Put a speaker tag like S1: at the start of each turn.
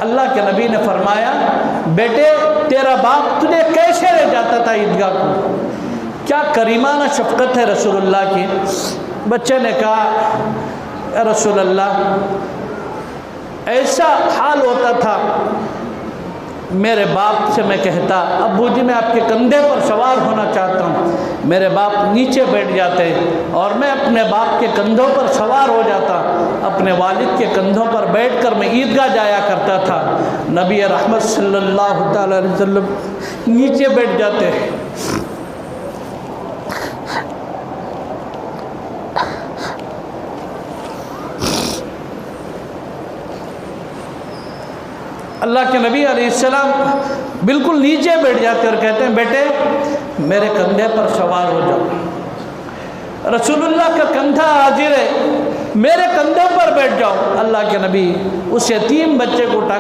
S1: اللہ کے نبی نے فرمایا بیٹے تیرا باپ تجھے کیسے لے جاتا تھا عیدگاہ کو؟ کیا کریمانہ شفقت ہے رسول اللہ کی۔ بچے نے کہا اے رسول اللہ ایسا حال ہوتا تھا، میرے باپ سے میں کہتا ابو جی میں آپ کے کندھے پر سوار ہونا چاہتا ہوں، میرے باپ نیچے بیٹھ جاتے اور میں اپنے باپ کے کندھوں پر سوار ہو جاتا، اپنے والد کے کندھوں پر بیٹھ کر میں عیدگاہ جایا کرتا تھا۔ نبی رحمت صلی اللہ تعالی علیہ وسلم نیچے بیٹھ جاتے، اللہ کے نبی علیہ السلام بالکل نیچے بیٹھ جاتے اور کہتے ہیں بیٹے میرے کندھے پر سوار ہو جاؤ۔ رسول اللہ کا کندھا حاضر ہے، میرے کندھے پر بیٹھ جاؤ۔ اللہ کے نبی اس یتیم بچے کو اٹھا